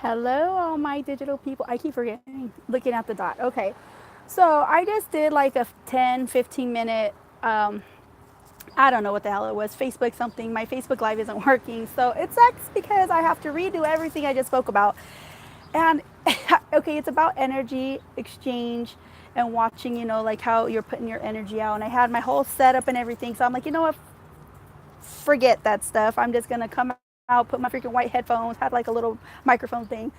Hello, all my digital people. I keep forgetting, looking at the dot. Okay. So I just did like a 10, 15 minute, um, I don't know what the hell it was, Facebook something. My Facebook Live isn't working. So it sucks because I have to redo everything I just spoke about. And okay, it's about energy exchange and watching, like how you're putting your energy out. And I had my whole setup and everything. So I'm like, you know what? Forget that stuff. I'm just going to come out, put my freaking white headphones, had like a little microphone thing.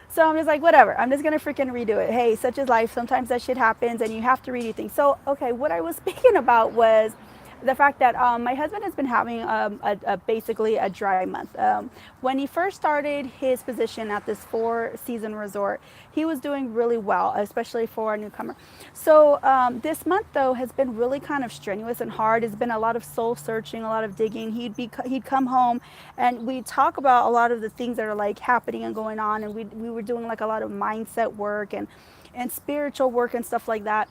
So I'm just like, whatever. I'm just gonna freaking redo it. Hey, such is life. Sometimes that shit happens, and you have to redo things. So okay, what I was speaking about was the fact that my husband has been having basically a dry month. When he first started his position at this four-season resort, he was doing really well, especially for a newcomer. So this month though has been really kind of strenuous and hard. It's been a lot of soul searching, a lot of digging. He'd come home, and we talk about a lot of the things that are like happening and going on, and we were doing like a lot of mindset work and spiritual work and stuff like that.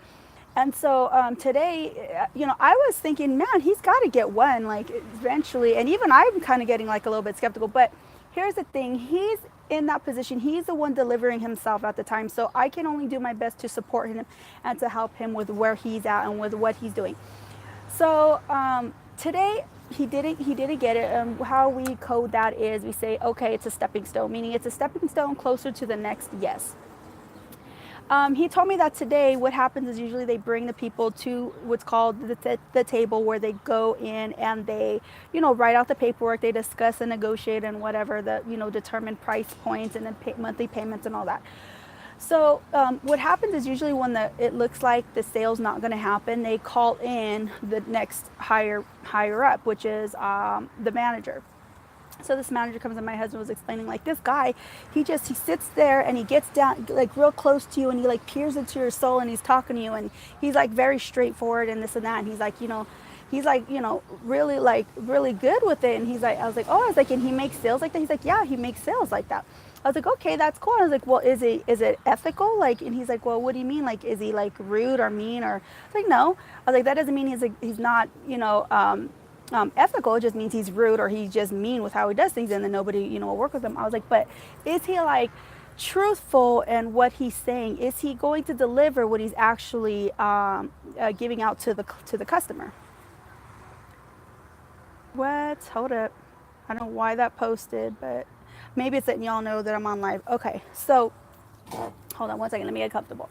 And so today, I was thinking, man, he's got to get one, like eventually. And even I'm kind of getting like a little bit skeptical. But here's the thing: he's in that position. He's the one delivering himself at the time. So I can only do my best to support him and to help him with where he's at and with what he's doing. So today he didn't get it. How we code that is we say, okay, it's a stepping stone, meaning it's a stepping stone closer to the next yes. He told me that today what happens is usually they bring the people to what's called the table, where they go in and they, write out the paperwork, they discuss and negotiate and whatever, the, determine price points and then monthly payments and all that. So what happens is usually when it looks like the sale's not going to happen, they call in the next higher up, which is the manager. So this manager comes and my husband was explaining, like, this guy, he sits there and he gets down like real close to you and he like peers into your soul and he's talking to you and he's like very straightforward and this and that, and he's like, really like really good with it. And I was like, oh, I was like, and he makes sales like that? He's like, yeah, he makes sales like that. I was like, okay, that's cool. I was like, well, is it ethical? Like, and he's like, well, what do you mean? Like, is he like rude or mean? Or I was like, no. I was like, that doesn't mean he's not, ethical. It just means he's rude or he's just mean with how he does things, and then nobody, will work with him. I was like, but is he like truthful in what he's saying? Is he going to deliver what he's actually giving out to the customer? What? Hold up. I don't know why that posted, but maybe it's letting y'all know that I'm on live. Okay, so hold on one second. Let me get comfortable.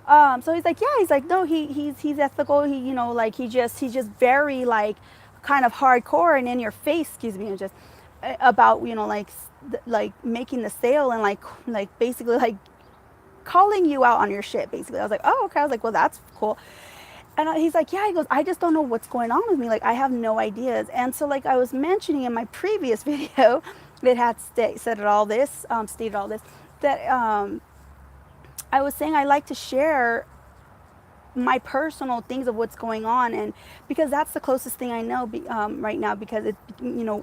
So he's like, yeah, he's like, no, he's ethical. He, like he's just very like kind of hardcore and in your face, excuse me, and just about, like making the sale and like basically like calling you out on your shit, basically. I was like, oh, okay. I was like, well, that's cool. And he's like, yeah, he goes, I just don't know what's going on with me. Like, I have no ideas. And so, like I was mentioning in my previous video, it had stated all this, that I was saying I like to share my personal things of what's going on, and because that's the closest thing I know right now, because it,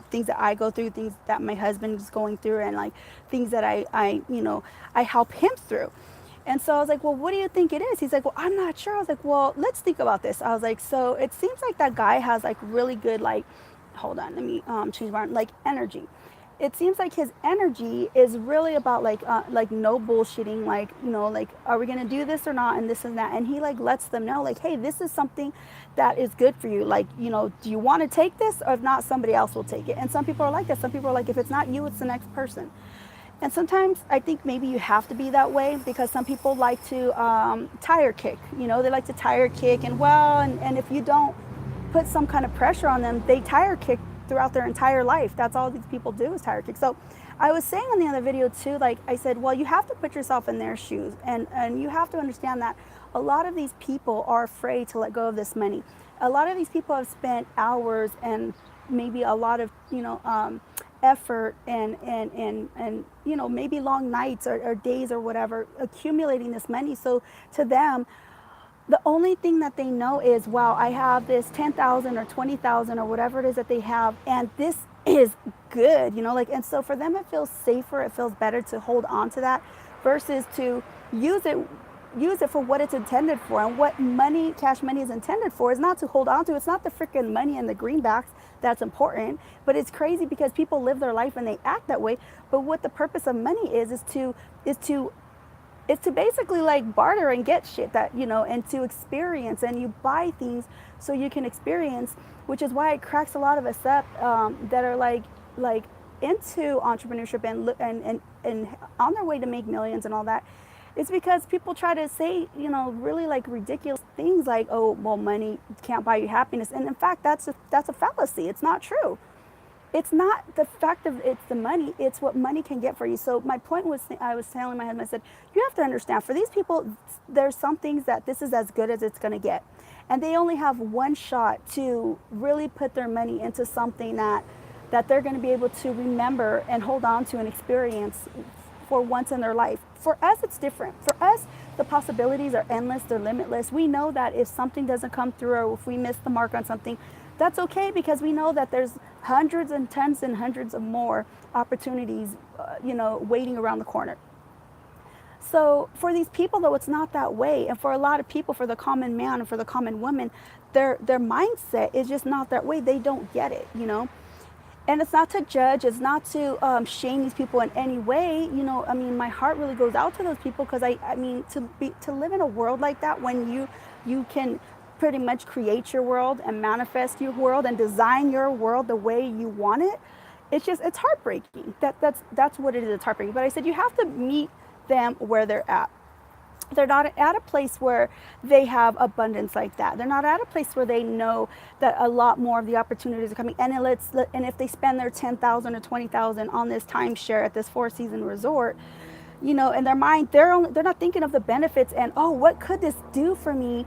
things that I go through, things that my husband is going through, and like things that I help him through. And so I was like, well, what do you think it is? He's like, well, I'm not sure. I was like, well, let's think about this. I was like, so it seems like that guy has like really good, like, hold on, let me change my, like, energy. It seems like his energy is really about like no bullshitting, like, like, are we gonna do this or not, and this and that. And he like lets them know, like, hey, this is something that is good for you, like, do you want to take this, or if not, somebody else will take it. And some people are like that. Some people are like, if it's not you, it's the next person. And sometimes I think maybe you have to be that way, because some people like to tire kick. They like to tire kick, and well, and if you don't put some kind of pressure on them, they tire kick throughout their entire life. That's all these people do, is tire kick. So I was saying on the other video too, like I said, well, you have to put yourself in their shoes, and you have to understand that a lot of these people are afraid to let go of this money. A lot of these people have spent hours and maybe a lot of effort and maybe long nights or days or whatever, accumulating this money. So to them, the only thing that they know is, wow, I have this 10,000 or 20,000 or whatever it is that they have, and this is good, like. And so for them, it feels safer, it feels better to hold on to that versus to use it use it for what it's intended for. And what money, cash money, is intended for is not to hold on to. It's not the freaking money and the greenbacks that's important. But it's crazy because people live their life and they act that way. But what the purpose of money is to basically like barter and get shit that, and to experience, and you buy things so you can experience, which is why it cracks a lot of us up, that are like into entrepreneurship and on their way to make millions and all that. It's because people try to say, really like ridiculous things like, oh, well, money can't buy you happiness. And in fact, that's a fallacy. It's not true. It's not the fact of it's the money, it's what money can get for you. So my point was, I was telling my husband, I said, you have to understand, for these people, there's some things that this is as good as it's going to get. And they only have one shot to really put their money into something that they're going to be able to remember and hold on to and experience for once in their life. For us, it's different. For us, the possibilities are endless, they're limitless. We know that if something doesn't come through, or if we miss the mark on something, that's okay, because we know that there's hundreds and tens and hundreds of more opportunities, waiting around the corner. So for these people, though, it's not that way. And for a lot of people, for the common man and for the common woman, their mindset is just not that way. They don't get it, And it's not to judge, it's not to shame these people in any way. My heart really goes out to those people, because to live in a world like that, when you can pretty much create your world and manifest your world and design your world the way you want it, it's heartbreaking. That's what it is. It's heartbreaking. But I said, you have to meet them where they're at. They're not at a place where they have abundance like that. They're not at a place where they know that a lot more of the opportunities are coming. And if they spend their $10,000 or $20,000 on this timeshare at this 4-season resort, in their mind, they're not thinking of the benefits and, oh, what could this do for me?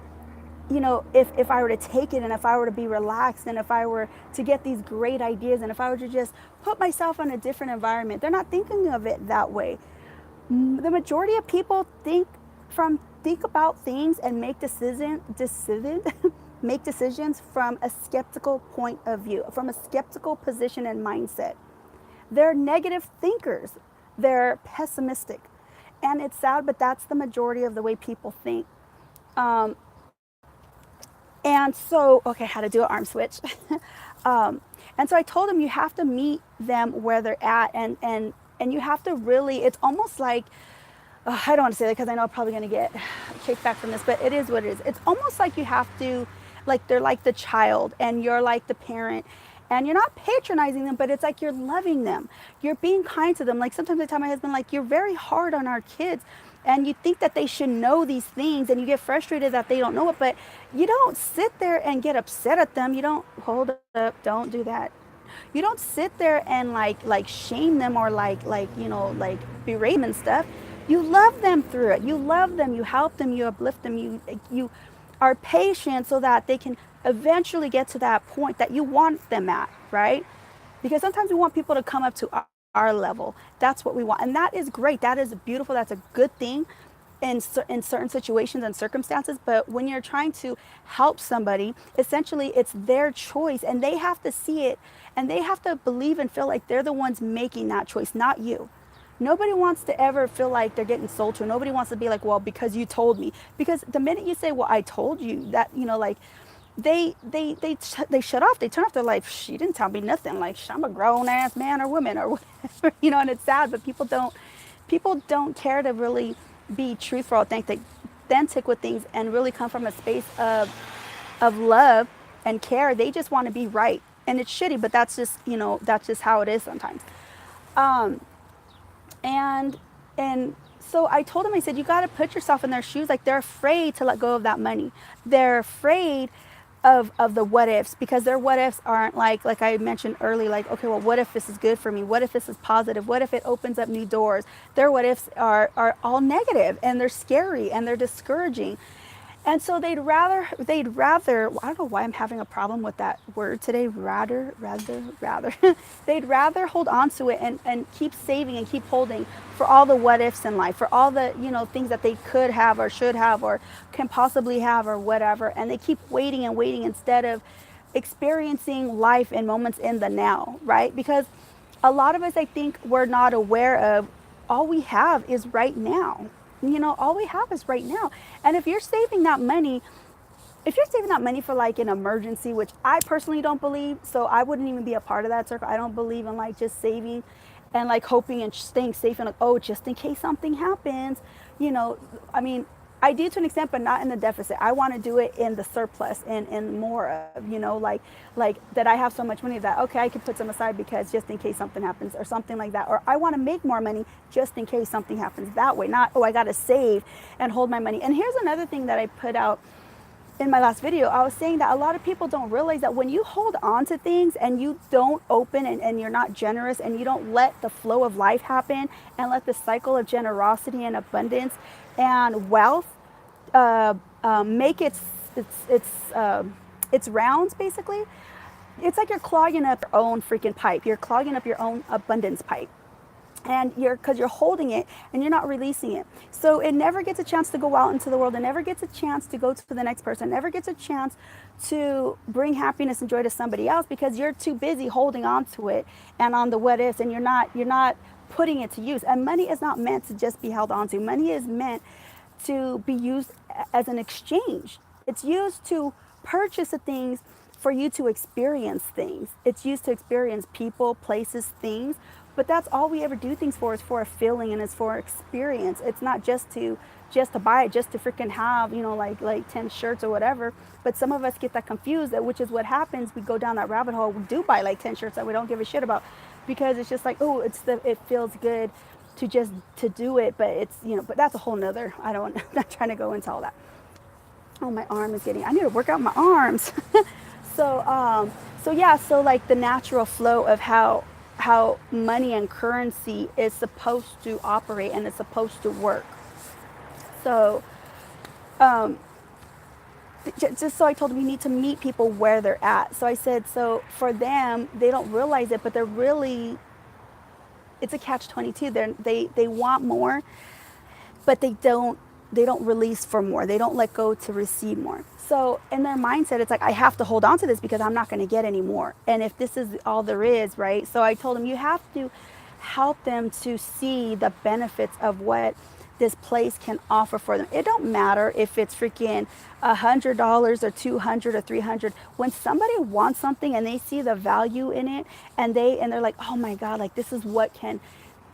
If I were to take it, and if I were to be relaxed, and if I were to get these great ideas, and if I were to just put myself in a different environment. They're not thinking of it that way. The majority of people think about things and make make decisions from a skeptical point of view, from a skeptical position and mindset. They're negative thinkers. They're pessimistic. And it's sad, but that's the majority of the way people think. And so, okay, how to do an arm switch. And so I told him, you have to meet them where they're at, and you have to really, it's almost like, I don't want to say that because I know I'm probably going to get kicked back from this, but it is what it is. It's almost like you have to, like, they're like the child and you're like the parent, and you're not patronizing them, but it's like you're loving them. You're being kind to them. Like, sometimes I tell my husband, like, you're very hard on our kids, and you think that they should know these things, and you get frustrated that they don't know it, but you don't sit there and get upset at them. You don't, hold up, don't do that. You don't sit there and like shame them, or like berate them and stuff. You love them through it. You love them, you help them, you uplift them, you are patient so that they can eventually get to that point that you want them at, right? Because sometimes we want people to come up to our level. That's what we want. And that is great. That is beautiful. That's a good thing in certain situations and circumstances. But when you're trying to help somebody, essentially it's their choice, and they have to see it, and they have to believe and feel like they're the ones making that choice, not you. Nobody wants to ever feel like they're getting sold to. Nobody wants to be like, well, because you told me. Because the minute you say, well, I told you, that, like, they shut off. They turn off their life. She didn't tell me nothing. Like, I'm a grown ass man or woman or whatever, and it's sad, but people don't care to really be truthful, authentic with things, and really come from a space of love and care. They just want to be right, and it's shitty, but that's just how it is sometimes. And so I told him, I said, you got to put yourself in their shoes. Like, they're afraid to let go of that money. They're afraid of the what ifs, because their what ifs aren't like I mentioned earlier, like, okay, well, what if this is good for me? What if this is positive? What if it opens up new doors? Their what ifs are all negative, and they're scary, and they're discouraging. And so they'd rather, I don't know why I'm having a problem with that word today, rather. They'd rather hold on to it and keep saving and keep holding for all the what ifs in life, for all the, things that they could have or should have or can possibly have or whatever. And they keep waiting and waiting instead of experiencing life in moments in the now, right? Because a lot of us, I think, we're not aware of all we have is right now. all we have is right now. And if you're saving that money, for like an emergency, which I personally don't believe, so I wouldn't even be a part of that circle. I don't believe in like just saving and like hoping and staying safe and like, oh, just in case something happens, you know, I mean, I do to an extent, but not in the deficit. I want to do it in the surplus and more of, like that I have so much money that, okay, I can put some aside because just in case something happens or something like that. Or I want to make more money just in case something happens that way. Not, oh, I got to save and hold my money. And here's another thing that I put out in my last video. I was saying that a lot of people don't realize that when you hold on to things and you don't open and you're not generous and you don't let the flow of life happen and let the cycle of generosity and abundance and wealth make its rounds, basically, it's like you're clogging up your own freaking pipe. You're clogging up your own abundance pipe. And because you're holding it and you're not releasing it. So it never gets a chance to go out into the world. It never gets a chance to go to the next person. It never gets a chance to bring happiness and joy to somebody else because you're too busy holding on to it and on the what ifs, and you're not putting it to use. And money is not meant to just be held on to. Money is meant to be used as an exchange. It's used to purchase the things for you to experience things. It's used to experience people, places, things. But that's all we ever do things for, is for a feeling and it's for experience. It's not just to buy it, just to freaking have, like 10 shirts or whatever. But some of us get that confused, which is what happens. We go down that rabbit hole. We do buy like 10 shirts that we don't give a shit about because it's just like, oh, it feels good to do it. But it's, but that's a whole nother, I'm not trying to go into all that. Oh, my arm is I need to work out my arms. So like the natural flow of how money and currency is supposed to operate and it's supposed to work. So, just so I told them you need to meet people where they're at. So I said, so for them, they don't realize it, but they're really, it's a catch-22. They want more, but they don't release for more. They don't let go to receive more. So in their mindset, it's like, I have to hold on to this because I'm not going to get any more. And if this is all there is, right? So I told them you have to help them to see the benefits of what this place can offer for them. It don't matter if it's freaking $100 or $200 or $300. When somebody wants something and they see the value in it and they're like, oh my God, like this is what can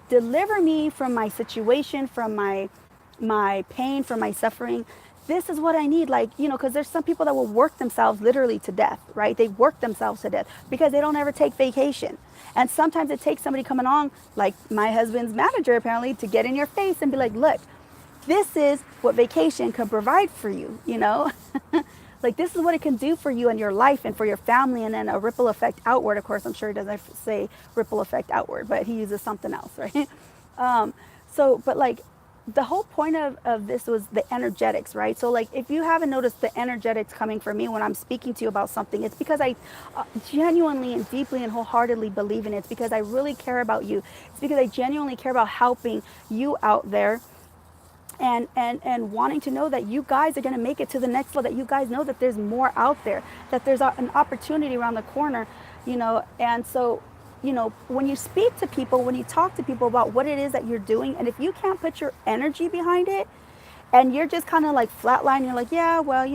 deliver me from my situation, from my pain, from my suffering. This is what I need, because there's some people that will work themselves literally to death, right? They work themselves to death because they don't ever take vacation. And sometimes it takes somebody coming along, like my husband's manager apparently, to get in your face and be like, look, this is what vacation can provide for you, like this is what it can do for you and your life and for your family, and then a ripple effect outward. Of course, I'm sure he doesn't say ripple effect outward, but he uses something else, right? But like, the whole point of this was the energetics, right? So like, if you haven't noticed the energetics coming from me when I'm speaking to you about something, it's because I genuinely and deeply and wholeheartedly believe in it. It's because I really care about you. It's because I genuinely care about helping you out there and wanting to know that you guys are going to make it to the next level, that you guys know that there's more out there, that there's an opportunity around the corner, and so when you speak to people, when you talk to people about what it is that you're doing, and if you can't put your energy behind it and you're just kind of like flatline, you're like, yeah, well,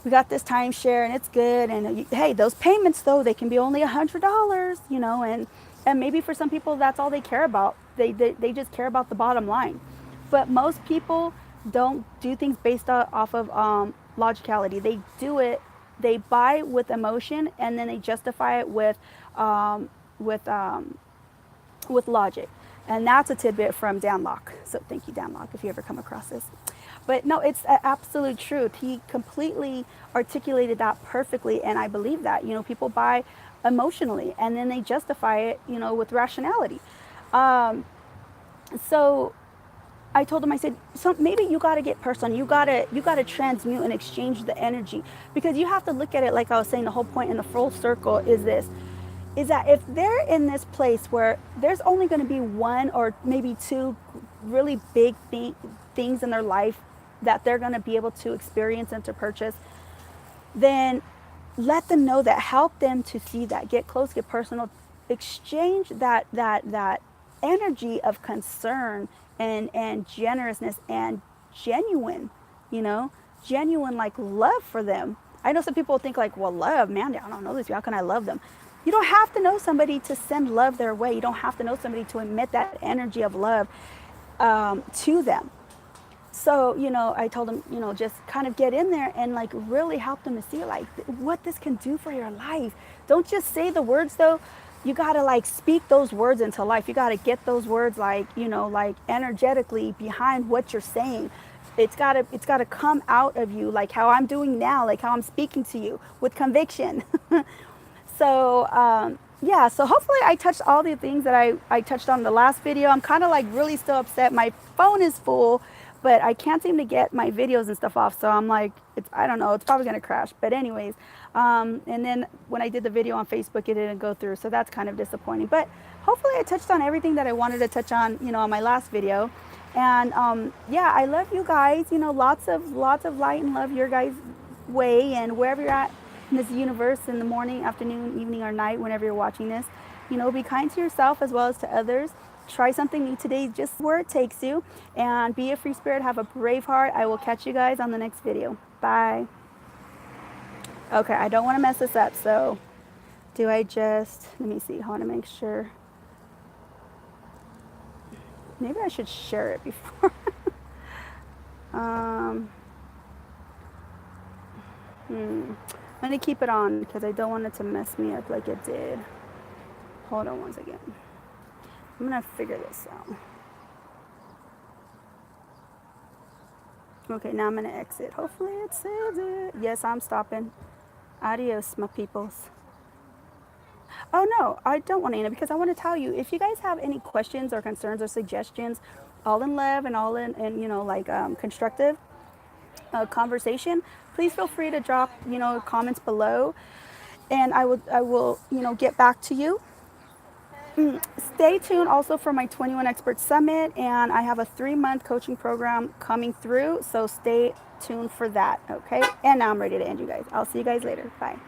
we got this timeshare and it's good. And hey, those payments though, they can be only $100, and maybe for some people, that's all they care about. They just care about the bottom line. But most people don't do things based off of logicality. They do it. They buy with emotion and then they justify it with logic. And that's a tidbit from Dan Lok. So thank you, Dan Lok, if you ever come across this. But no, it's absolute truth. He completely articulated that perfectly, and I believe that. People buy emotionally and then they justify it, with rationality. So I told him, I said, so maybe you got to get personal. You got to transmute and exchange the energy, because you have to look at it like I was saying. The whole point in the full circle is that if they're in this place where there's only going to be one or maybe two really big things in their life that they're going to be able to experience and to purchase, then let them know that. Help them to see that. Get close, get personal, exchange that energy of concern and generousness and genuine, you know, genuine like love for them. I know some people think like, well, love, man, I don't know this. How can I love them? You don't have to know somebody to send love their way. You don't have to know somebody to emit that energy of love to them. So, you know, I told them, you know, just kind of get in there and like really help them to see like what this can do for your life. Don't just say the words though. You got to like speak those words into life. You got to get those words like, you know, like energetically behind what you're saying. It's got to come out of you like how I'm doing now, like how I'm speaking to you with conviction. So, yeah, so hopefully I touched all the things that I touched on in the last video. I'm kind of like really still upset. My phone is full, but I can't seem to get my videos and stuff off. So I'm like, I don't know, it's probably going to crash. But anyways, and then when I did the video on Facebook, it didn't go through. So that's kind of disappointing. But hopefully I touched on everything that I wanted to touch on, you know, on my last video. And yeah, I love you guys. You know, lots of light and love your guys' way, and wherever you're at in this universe, in the morning, afternoon, evening, or night, whenever you're watching this, you know, be kind to yourself as well as to others. Try something new today, just where it takes you, and be a free spirit. Have a brave heart. I will catch you guys on the next video. Bye. Okay, I don't want to mess this up, so do I just, let me see, I want to make sure. Maybe I should share it before. I'm going to keep it on because I don't want it to mess me up like it did. Hold on one second. I'm going to figure this out. Okay, now I'm going to exit. Hopefully it says it. Yes, I'm stopping. Adios, my peoples. Oh, no, I don't want to end it because I want to tell you, if you guys have any questions or concerns or suggestions, all in love and all in, and you know, like constructive conversation, please feel free to drop, you know, comments below, and I will, you know, get back to you. Stay tuned also for my 21 Expert Summit, and I have a 3-month coaching program coming through, so stay tuned for that, okay? And now I'm ready to end you guys. I'll see you guys later. Bye.